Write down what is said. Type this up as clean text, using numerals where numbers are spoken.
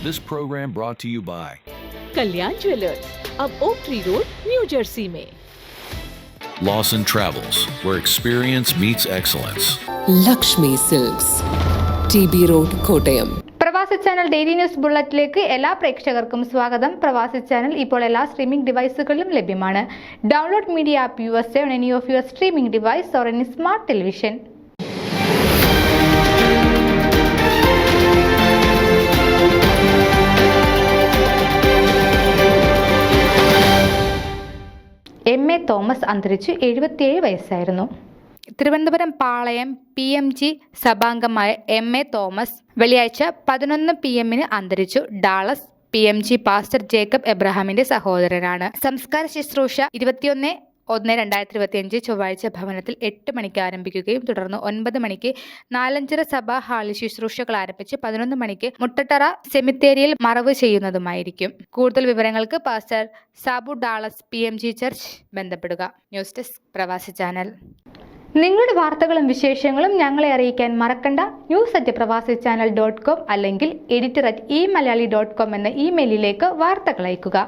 This program brought to you by Kalyan jewellers, अब oak tree road, New Jersey में। Lawson Travels, where experience meets excellence. Lakshmi silks, TB road, Kottayam. Pravasi channel daily news ബുള്ളറ്റിലേക്ക് എല്ലാ പ്രേക്ഷകർക്കും സ്വാഗതം. പ്രവാസി channel ഇപ്പോൾ എല്ലാ streaming ഡിവൈസുകളിലും ലഭ്യമാണ്. Download media app USA on any of your streaming device or any smart television. MA Thomas അന്തരിച്ചു. 77 വയസ്സായിരുന്നു. Thiruvananthapuram Palayam PMG സഭാംഗമായ MA Thomas വെള്ളിയാഴ്ച 11 PM അന്തരിച്ചു. ഡാളസ് PMG പാസ്റ്റർ ജേക്കബ് എബ്രഹാമിന്റെ സഹോദരനാണ്. സംസ്കാര ശുശ്രൂഷ 21/1/2025 ചൊവ്വാഴ്ച ഭവനത്തിൽ 8 മണിക്ക് ആരംഭിക്കുകയും തുടർന്ന് 9 മണിക്ക് നാലഞ്ചിറ സഭാ ഹാളിൽ ശുശ്രൂഷകൾ ആരംഭിച്ച് 11 മണിക്ക് മുട്ടത്തറ സെമിത്തേരിയിൽ മറവ് ചെയ്യുന്നതുമായിരിക്കും. കൂടുതൽ വിവരങ്ങൾക്ക് pastor Sabu Dallas PMG church ബന്ധപ്പെടുക. ന്യൂസ് ഡെസ്ക് പ്രവാസി ചാനൽ. നിങ്ങളുടെ വാർത്തകളും വിശേഷങ്ങളും ഞങ്ങളെ അറിയിക്കാൻ മറക്കണ്ട. news@pravasichannel.com അല്ലെങ്കിൽ editor@eMalayali.com എന്ന ഇമെയിലിലേക്ക് വാർത്തകൾ അയക്കുക.